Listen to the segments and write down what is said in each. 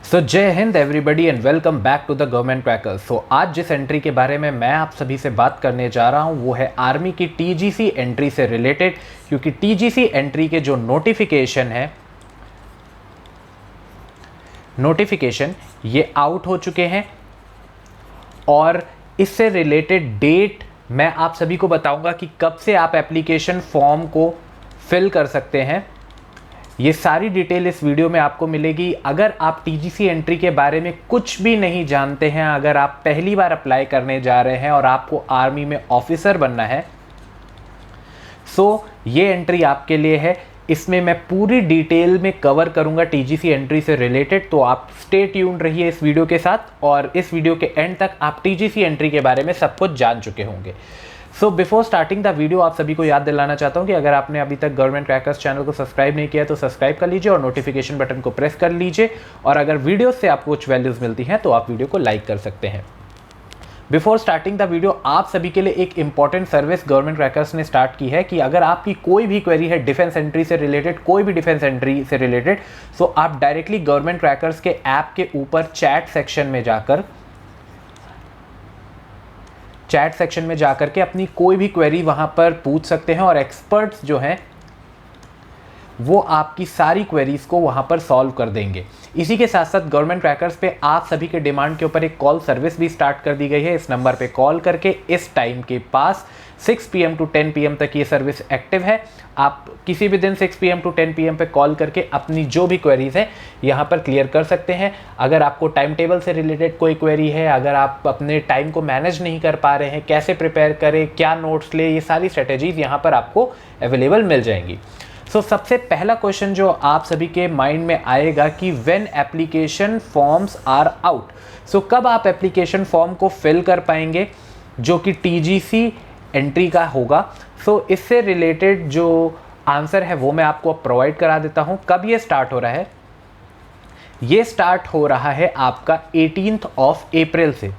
So Jai Hind everybody and welcome back to the government crackers. So आज जिस entry के बारे में मैं आप सभी से बात करने जा रहा हूं वो है आर्मी की टीजीसी एंट्री से रिलेटेड, क्योंकि टीजीसी एंट्री के जो नोटिफिकेशन ये आउट हो चुके हैं और इससे रिलेटेड डेट मैं आप सभी को बताऊंगा कि कब से आप एप्लीकेशन फॉर्म को फिल कर सकते हैं। ये सारी डिटेल इस वीडियो में आपको मिलेगी। अगर आप टीजीसी एंट्री के बारे में कुछ भी नहीं जानते हैं, अगर आप पहली बार अप्लाई करने जा रहे हैं और आपको आर्मी में ऑफिसर बनना है, सो ये एंट्री आपके लिए है। इसमें मैं पूरी डिटेल में कवर करूंगा टीजीसी एंट्री से रिलेटेड, तो आप स्टे ट्यून्ड रहिए इस वीडियो के साथ और इस वीडियो के एंड तक आप टीजीसी एंट्री के बारे में सब कुछ जान चुके होंगे। So before starting the video आप सभी को याद दिलाना चाहता हूं कि अगर आपने अभी तक गवर्नमेंट क्रैकर्स चैनल को सब्सक्राइब नहीं किया तो सब्सक्राइब कर लीजिए और नोटिफिकेशन बटन को प्रेस कर लीजिए, और अगर वीडियो से आपको कुछ वैल्यूज मिलती हैं तो आप वीडियो को लाइक कर सकते हैं। बिफोर स्टार्टिंग द वीडियो आप सभी के लिए एक इंपॉर्टेंट सर्विस गवर्नमेंट क्रैकर्स ने स्टार्ट की है कि अगर आपकी कोई भी क्वेरी है डिफेंस एंट्री से रिलेटेड, कोई भी डिफेंस एंट्री से रिलेटेड, सो आप डायरेक्टली गवर्नमेंट क्रैकर्स के ऐप के ऊपर चैट सेक्शन में जाकर के अपनी कोई भी क्वेरी वहां पर पूछ सकते हैं और एक्सपर्ट्स जो हैं वो आपकी सारी क्वेरीज को वहां पर सॉल्व कर देंगे। इसी के साथ साथ गवर्नमेंट क्रैकर्स पे आप सभी के डिमांड के ऊपर एक कॉल सर्विस भी स्टार्ट कर दी गई है। इस नंबर पे कॉल करके इस टाइम के पास 6 PM टू 10 PM तक ये सर्विस एक्टिव है। आप किसी भी दिन 6 PM टू 10 PM पे कॉल करके अपनी जो भी क्वेरीज है यहाँ पर क्लियर कर सकते हैं। अगर आपको टाइम टेबल से रिलेटेड कोई क्वेरी है, अगर आप अपने टाइम को मैनेज नहीं कर पा रहे हैं, कैसे प्रिपेयर करें, क्या नोट्स ले, ये सारी स्ट्रेटेजीज यहाँ पर आपको अवेलेबल मिल जाएंगी। सो सबसे पहला क्वेश्चन जो आप सभी के माइंड में आएगा कि when application forms are out, so कब आप एप्लीकेशन फॉर्म को फिल कर पाएंगे जो कि टीजीसी एंट्री का होगा। सो इससे रिलेटेड जो आंसर है वो मैं आपको प्रोवाइड करा देता हूं। कब ये स्टार्ट हो रहा है? ये स्टार्ट हो रहा है आपका 18 अप्रैल से।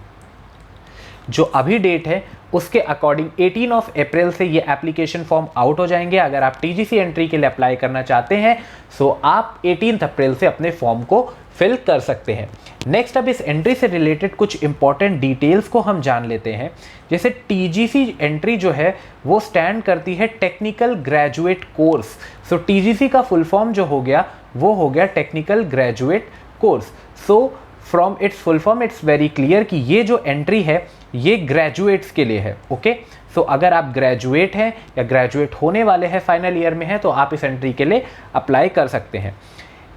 जो अभी डेट है उसके अकॉर्डिंग 18 अप्रैल से ये एप्लीकेशन फॉर्म आउट हो जाएंगे। अगर आप टीजीसी एंट्री के लिए अप्लाई करना चाहते हैं सो आप 18 अप्रैल से अपने फॉर्म को फिल कर सकते हैं। नेक्स्ट, अब इस एंट्री से रिलेटेड कुछ इंपॉर्टेंट डिटेल्स को हम जान लेते हैं। जैसे टीजीसी एंट्री जो है वो स्टैंड करती है टेक्निकल ग्रेजुएट कोर्स। सो टीजीसी का फुल फॉर्म जो हो गया वो हो गया technical graduate course. So from its full form it's very clear कि ये जो एंट्री है ये ग्रेजुएट्स के लिए है। ओके, सो अगर आप ग्रेजुएट हैं या ग्रेजुएट होने वाले हैं, फाइनल ईयर में हैं, तो आप इस एंट्री के लिए अप्लाई कर सकते हैं।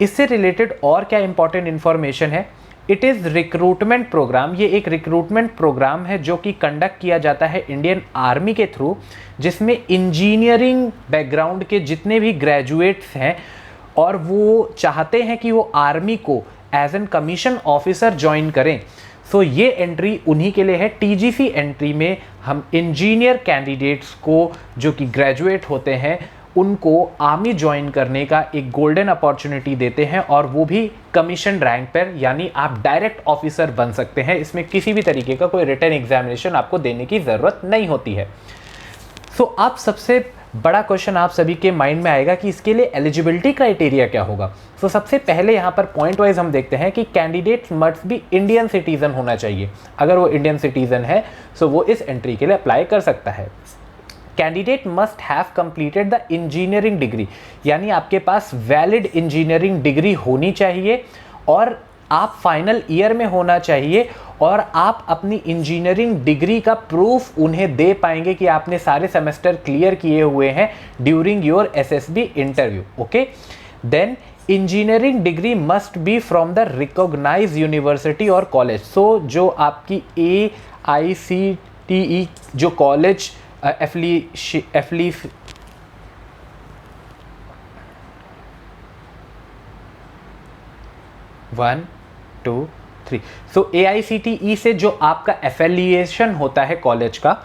इससे रिलेटेड और क्या इंपॉर्टेंट इंफॉर्मेशन है? It is recruitment programme. ये एक रिक्रूटमेंट प्रोग्राम है जो कि कंडक्ट किया जाता है इंडियन आर्मी के थ्रू, जिसमें इंजीनियरिंग बैकग्राउंड के जितने भी ग्रेजुएट्स हैं और वो चाहते हैं कि वो आर्मी को as an commission officer join करें, सो ये एंट्री उन्हीं के लिए है। टीजीसी एंट्री में हम इंजीनियर कैंडिडेट्स को जो कि ग्रेजुएट होते हैं उनको आर्मी ज्वाइन करने का एक गोल्डन अपॉर्चुनिटी देते हैं, और वो भी कमीशन रैंक पर, यानी आप डायरेक्ट ऑफिसर बन सकते हैं। इसमें किसी भी तरीके का कोई रिटन एग्जामिनेशन आपको देने की ज़रूरत नहीं होती है। सो आप सबसे बड़ा क्वेश्चन आप सभी के माइंड में आएगा कि इसके लिए एलिजिबिलिटी क्राइटेरिया क्या होगा। सो सबसे पहले यहाँ पर पॉइंट वाइज हम देखते हैं कि candidate must be Indian citizen होना चाहिए। अगर वो इंडियन सिटीजन है सो वो इस एंट्री के लिए अप्लाई कर सकता है। Candidate must have completed the engineering degree, यानी आपके पास वैलिड इंजीनियरिंग डिग्री होनी चाहिए और आप फाइनल ईयर में होना चाहिए, और आप अपनी इंजीनियरिंग डिग्री का प्रूफ उन्हें दे पाएंगे कि आपने सारे सेमेस्टर क्लियर किए हुए हैं during your SSB interview. Okay, then engineering degree must be from the recognised university और कॉलेज। सो जो आपकी AICTE जो कॉलेज सो AICTE से जो आपका एफिलिएशन होता है कॉलेज का,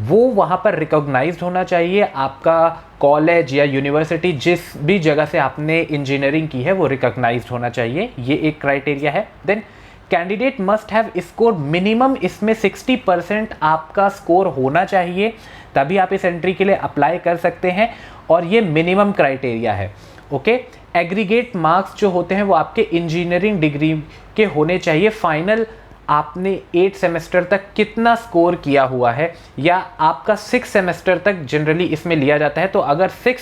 वो वहाँ पर रिकॉग्नाइज्ड होना चाहिए। आपका कॉलेज या यूनिवर्सिटी जिस भी जगह से आपने इंजीनियरिंग की है वो रिकॉग्नाइज्ड होना चाहिए, ये एक क्राइटेरिया है। Then candidate must have score minimum, इसमें 60% आपका स्कोर होना चाहिए, तभी आप इस एंट्री के लिए अप्लाई कर सकते हैं, और ये मिनिमम क्राइटेरिया है। ओके, एग्रीगेट मार्क्स जो होते हैं वो आपके इंजीनियरिंग डिग्री के होने चाहिए। फाइनल आपने 8 सेमेस्टर तक कितना स्कोर किया हुआ है, या आपका 6 सेमेस्टर तक जनरली इसमें लिया जाता है। तो अगर 6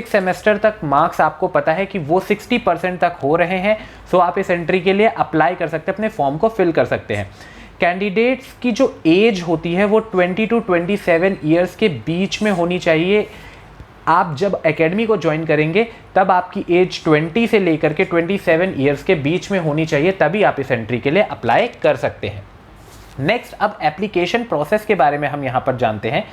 सेमेस्टर तक मार्क्स आपको पता है कि वो 60% तक हो रहे हैं, सो आप इस एंट्री के लिए अप्लाई कर सकते हैं, अपने फॉर्म को फिल कर सकते हैं। कैंडिडेट्स की जो एज होती है वो 20 to 27 ईयर्स के बीच में होनी चाहिए। आप जब एकेडमी को ज्वाइन करेंगे तब आपकी एज 20 से लेकर के 27 ईयर्स के बीच में होनी चाहिए, तभी आप इस एंट्री के लिए अप्लाई कर सकते हैं। नेक्स्ट, अब एप्लीकेशन प्रोसेस के बारे में हम यहाँ पर जानते हैं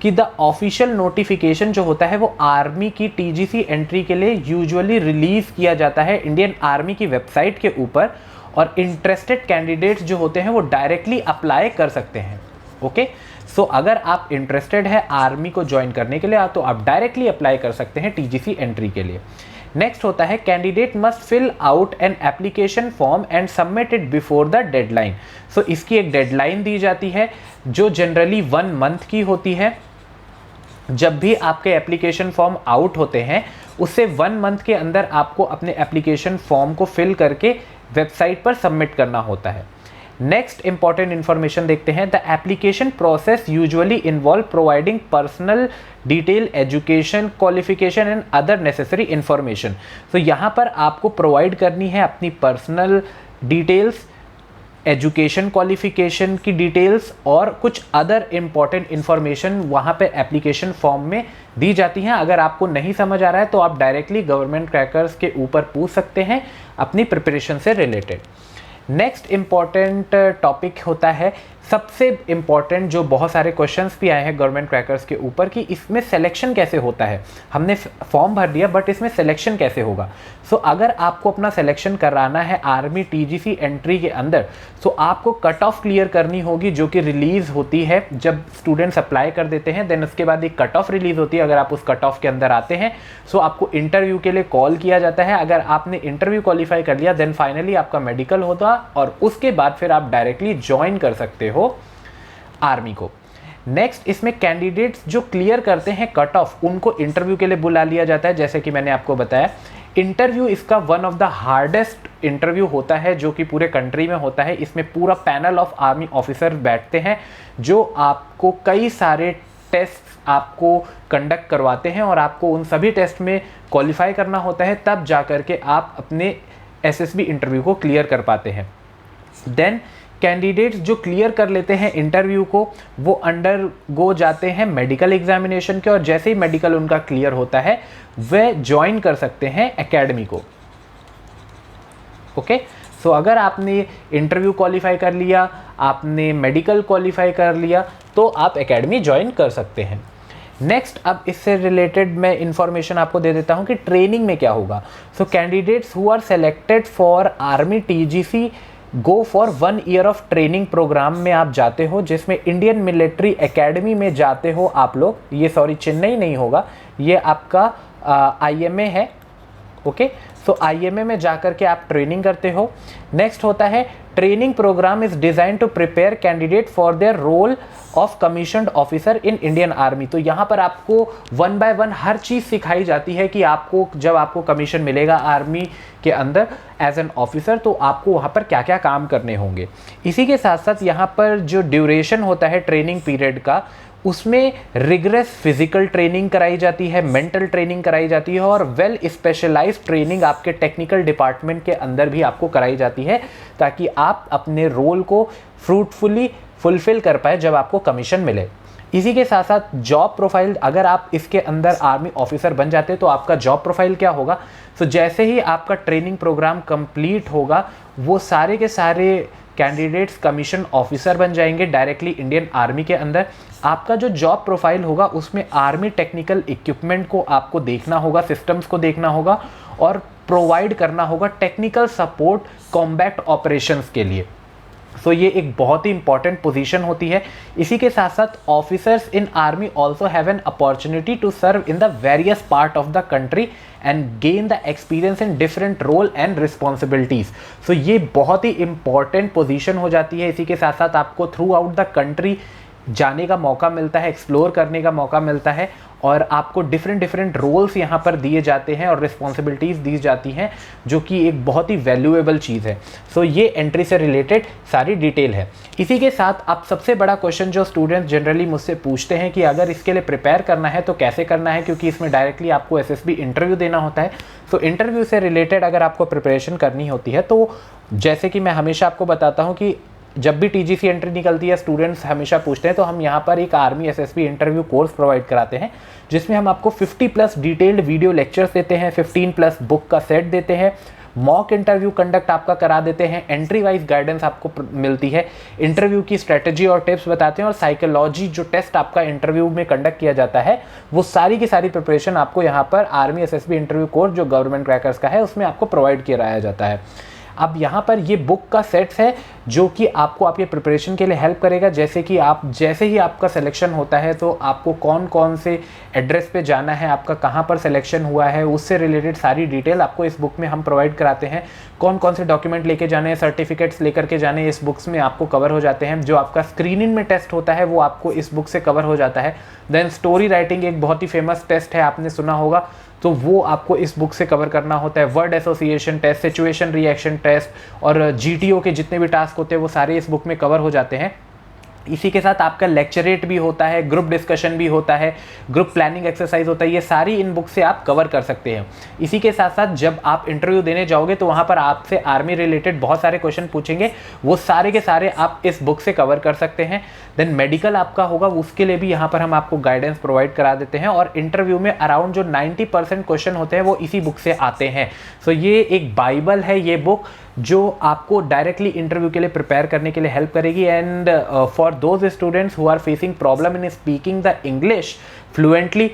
कि द ऑफिशियल नोटिफिकेशन जो होता है वो आर्मी की टीजीसी एंट्री के लिए यूजुअली रिलीज किया जाता है इंडियन आर्मी की वेबसाइट के ऊपर, और इंटरेस्टेड कैंडिडेट्स जो होते हैं वो डायरेक्टली अप्लाई कर सकते हैं। ओके, सो अगर आप इंटरेस्टेड है आर्मी को ज्वाइन करने के लिए तो आप डायरेक्टली अप्लाई कर सकते हैं टीजीसी एंट्री के लिए। नेक्स्ट होता है candidate must fill out an application form and submit it before the deadline. So इसकी एक डेडलाइन दी जाती है जो जनरली 1 मंथ की होती है। जब भी आपके एप्लीकेशन फॉर्म आउट होते हैं उससे 1 मंथ के अंदर आपको अपने एप्लीकेशन फॉर्म को फिल करके वेबसाइट पर सबमिट करना होता है। नेक्स्ट इंपॉर्टेंट इंफॉर्मेशन देखते हैं। The application process usually involve providing personal detail, education, qualification and other necessary information. तो यहाँ पर आपको प्रोवाइड करनी है अपनी पर्सनल डिटेल्स, एजुकेशन क्वालिफिकेशन की डिटेल्स और कुछ अदर इम्पॉर्टेंट इन्फॉर्मेशन वहाँ पे एप्लीकेशन फॉर्म में दी जाती हैं। अगर आपको नहीं समझ आ रहा है तो आप डायरेक्टली गवर्नमेंट क्रैकर्स के ऊपर पूछ सकते हैं अपनी प्रिपरेशन से रिलेटेड। नेक्स्ट इम्पॉर्टेंट टॉपिक होता है, सबसे इम्पॉर्टेंट, जो बहुत सारे क्वेश्चंस भी आए हैं गवर्नमेंट क्रैकर्स के ऊपर कि इसमें सिलेक्शन कैसे होता है। हमने फॉर्म भर दिया बट इसमें सिलेक्शन कैसे होगा। सो अगर आपको अपना सिलेक्शन कराना है आर्मी टीजीसी एंट्री के अंदर, सो आपको कट ऑफ क्लियर करनी होगी जो कि रिलीज़ होती है जब स्टूडेंट्स अप्लाई कर देते हैं। देन उसके बाद एक कट ऑफ रिलीज़ होती है। अगर आप उस कट ऑफ के अंदर आते हैं सो आपको इंटरव्यू के लिए कॉल किया जाता है। अगर आपने इंटरव्यू क्वालिफाई कर लिया देन फाइनली आपका मेडिकल होता और उसके बाद फिर आप डायरेक्टली ज्वाइन कर सकते हो आर्मी को। नेक्स्ट, इसमें कैंडिडेट्स जो क्लियर करते हैं कट ऑफ उनको इंटरव्यू के लिए बुला लिया जाता है। जैसे कि मैंने आपको बताया, इंटरव्यू इसका one of the hardest interview होता है जो कि पूरे कंट्री में होता है। इसमें पूरा पैनल ऑफ आर्मी ऑफिसर बैठते हैं जो आपको कई सारे टेस्ट आपको कंडक्ट करवाते हैं और आपको उन सभी टेस्ट में क्वालिफाई करना होता है, तब जा कर के आप अपने एसएसबी इंटरव्यू को क्लियर कर पाते हैं। देन कैंडिडेट्स जो क्लियर कर लेते हैं इंटरव्यू को वो अंडर गो जाते हैं मेडिकल एग्जामिनेशन के, और जैसे ही मेडिकल उनका क्लियर होता है वे ज्वाइन कर सकते हैं एकेडमी को। ओके, सो अगर आपने इंटरव्यू क्वालिफाई कर लिया, आपने मेडिकल क्वालिफाई कर लिया, तो आप एकेडमी ज्वाइन कर सकते हैं। नेक्स्ट, अब इससे रिलेटेड मैं इंफॉर्मेशन आपको दे देता हूं कि ट्रेनिंग में क्या होगा। So candidates who are selected for army TGC go for 1 year of training program में आप जाते हो, जिसमें इंडियन मिलिट्री एकेडमी में जाते हो आप लोग। ये सॉरी चेन्नई नहीं होगा, ये आपका IMA है। ओके, सो IMA में जाकर के आप ट्रेनिंग करते हो। नेक्स्ट होता है training programme is design to prepare candidate for their role of commissioned officer in Indian Army. तो यहाँ पर आपको 1 by 1 हर चीज़ सिखाई जाती है कि आपको जब आपको कमीशन मिलेगा आर्मी के अंदर एज एन ऑफिसर तो आपको वहाँ पर क्या क्या काम करने होंगे। इसी के साथ साथ यहाँ पर जो ड्यूरेशन होता है ट्रेनिंग पीरियड का, उसमें रिगरस फिजिकल ट्रेनिंग कराई जाती है, मेंटल ट्रेनिंग कराई जाती है और वेल स्पेशलाइज्ड ट्रेनिंग आपके टेक्निकल डिपार्टमेंट के अंदर भी आपको कराई जाती है, ताकि आप अपने रोल को फ्रूटफुली फुलफिल कर पाए जब आपको कमीशन मिले। इसी के साथ साथ जॉब प्रोफाइल, अगर आप इसके अंदर आर्मी ऑफिसर बन जाते हैं तो आपका जॉब प्रोफाइल क्या होगा। तो जैसे ही आपका ट्रेनिंग प्रोग्राम कंप्लीट होगा वो सारे के सारे कैंडिडेट्स कमीशन ऑफिसर बन जाएंगे डायरेक्टली इंडियन आर्मी के अंदर। आपका जो जॉब प्रोफाइल होगा उसमें आर्मी टेक्निकल इक्विपमेंट को आपको देखना होगा, सिस्टम्स को देखना होगा और प्रोवाइड करना होगा टेक्निकल सपोर्ट कॉम्बैट ऑपरेशंस के लिए। सो ये एक बहुत ही इंपॉर्टेंट पोजीशन होती है। इसी के साथ साथ officers in army also have an opportunity to serve in the various part of the country and gain the experience in different role and responsibilities. So ये बहुत ही इंपॉर्टेंट पोजीशन हो जाती है। इसी के साथ साथ आपको थ्रू आउट द कंट्री जाने का मौका मिलता है, एक्सप्लोर करने का मौका मिलता है और आपको डिफरेंट डिफरेंट रोल्स यहाँ पर दिए जाते हैं और रिस्पॉन्सिबिलिटीज़ दी जाती हैं, जो कि एक बहुत ही वैल्यूएबल चीज़ है। सो ये एंट्री से रिलेटेड सारी डिटेल है। इसी के साथ अब सबसे बड़ा क्वेश्चन जो स्टूडेंट्स जनरली मुझसे पूछते हैं कि अगर इसके लिए प्रिपेयर करना है तो कैसे करना है, क्योंकि इसमें डायरेक्टली आपको एसएसबी इंटरव्यू देना होता है। सो इंटरव्यू से रिलेटेड अगर आपको प्रिपरेशन करनी होती है तो जैसे कि मैं हमेशा आपको बताता हूँ कि जब भी टीजीसी एंट्री निकलती है स्टूडेंट्स हमेशा पूछते हैं, तो हम यहाँ पर एक army SSB interview course provide कराते हैं, जिसमें हम आपको 50+ डिटेल्ड वीडियो लेक्चर्स देते हैं, 15+ बुक का सेट देते हैं, मॉक इंटरव्यू कंडक्ट आपका करा देते हैं, एंट्री वाइज गाइडेंस आपको मिलती है, इंटरव्यू की स्ट्रेटजी और टिप्स बताते हैं, और साइकोलॉजी जो टेस्ट आपका इंटरव्यू में कंडक्ट किया जाता है वो सारी की सारी प्रिपरेशन आपको यहाँ पर आर्मी एसएसबी इंटरव्यू कोर्स जो गवर्नमेंट क्रैकर्स का है उसमें आपको प्रोवाइड कराया जाता है। अब यहाँ पर ये बुक का सेट्स है जो कि आपको आपके प्रिपरेशन के लिए हेल्प करेगा। जैसे कि आप जैसे ही आपका सिलेक्शन होता है तो आपको कौन कौन से एड्रेस पे जाना है, आपका कहाँ पर सिलेक्शन हुआ है, उससे रिलेटेड सारी डिटेल आपको इस बुक में हम प्रोवाइड कराते हैं। कौन कौन से डॉक्यूमेंट लेके जाने हैं, सर्टिफिकेट्स लेकर के जाने इस बुक्स में आपको कवर हो जाते हैं। जो आपका स्क्रीनिंग में टेस्ट होता है वो आपको इस बुक से कवर हो जाता है। देन स्टोरी राइटिंग एक बहुत ही फेमस टेस्ट है, आपने सुना होगा, तो वो आपको इस बुक से कवर करना होता है। Word association test, situation reaction test और जीटीओ के जितने भी टास्क होते हैं वो सारे इस बुक में कवर हो जाते हैं। इसी के साथ आपका लेक्चरेट भी होता है, ग्रुप डिस्कशन भी होता है, ग्रुप प्लानिंग एक्सरसाइज होता है, ये सारी इन बुक से आप कवर कर सकते हैं। इसी के साथ साथ जब आप इंटरव्यू देने जाओगे तो वहाँ पर आपसे आर्मी रिलेटेड बहुत सारे क्वेश्चन पूछेंगे, वो सारे के सारे आप इस बुक से कवर कर सकते हैं। देन मेडिकल आपका होगा, उसके लिए भी यहाँ पर हम आपको गाइडेंस प्रोवाइड करा देते हैं, और इंटरव्यू में अराउंड जो 90% क्वेश्चन होते हैं वो इसी बुक से आते हैं। सो ये एक बाइबल है ये बुक, जो आपको डायरेक्टली इंटरव्यू के लिए प्रिपेयर करने के लिए हेल्प करेगी। And for those students who are facing problem in speaking the English fluently,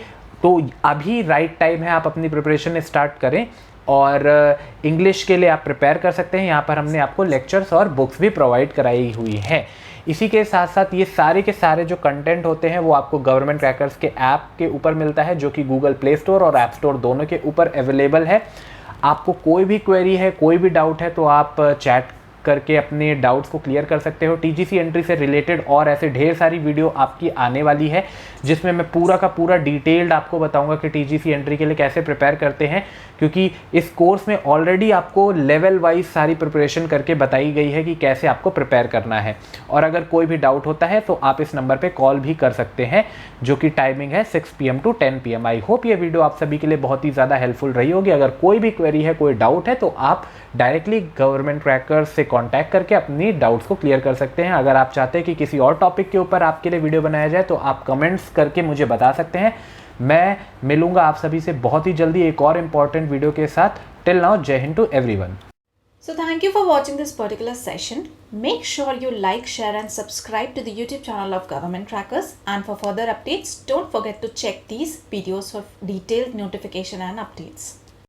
तो अभी राइट टाइम है आप अपनी प्रिपरेशन स्टार्ट करें और इंग्लिश के लिए आप प्रिपेयर कर सकते हैं। यहाँ पर हमने आपको लेक्चर्स और बुक्स भी प्रोवाइड कराई हुई हैं। इसी के साथ साथ ये सारे के सारे जो कंटेंट होते हैं वो आपको गवर्नमेंट क्रैकर्स के ऐप के ऊपर मिलता है, जो कि गूगल प्ले स्टोर और ऐप स्टोर दोनों के ऊपर अवेलेबल है। आपको कोई भी क्वेरी है, कोई भी डाउट है तो आप चैट करके अपने डाउट्स को क्लियर कर सकते हो। टीजीसी एंट्री से रिलेटेड और ऐसे ढेर सारी वीडियो आपकी आने वाली है, जिसमें मैं पूरा का पूरा डिटेल्ड आपको बताऊंगा कि टीजीसी एंट्री के लिए कैसे प्रिपेयर करते हैं, क्योंकि इस कोर्स में ऑलरेडी आपको लेवल वाइज सारी प्रिपरेशन करके बताई गई है कि कैसे आपको प्रिपेयर करना है। और अगर कोई भी डाउट होता है तो आप इस नंबर पे कॉल भी कर सकते हैं, जो कि टाइमिंग है 6 PM to 10 PM। I hope ये वीडियो आप सभी के लिए बहुत ही ज़्यादा हेल्पफुल रही होगी। अगर कोई भी क्वेरी है, कोई डाउट है, तो आप डायरेक्टली गवर्नमेंट क्रैकर्स से कांटेक्ट करके अपनी डाउट्स को क्लियर कर सकते हैं। अगर आप चाहते हैं कि किसी और टॉपिक के ऊपर आपके लिए वीडियो बनाया जाए तो आप कमेंट्स करके मुझे बता सकते हैं। मैं मिलूंगा आप सभी से बहुत ही जल्दी एक और इम्पॉर्टेंट वीडियो के साथ। टिल नाउ, जय हिंद to everyone. So thank you for watching this particular session. Make sure you like, share and subscribe to the YouTube channel of Government Crackers. And for further updates, don't forget to check these videos for detailed notification and updates.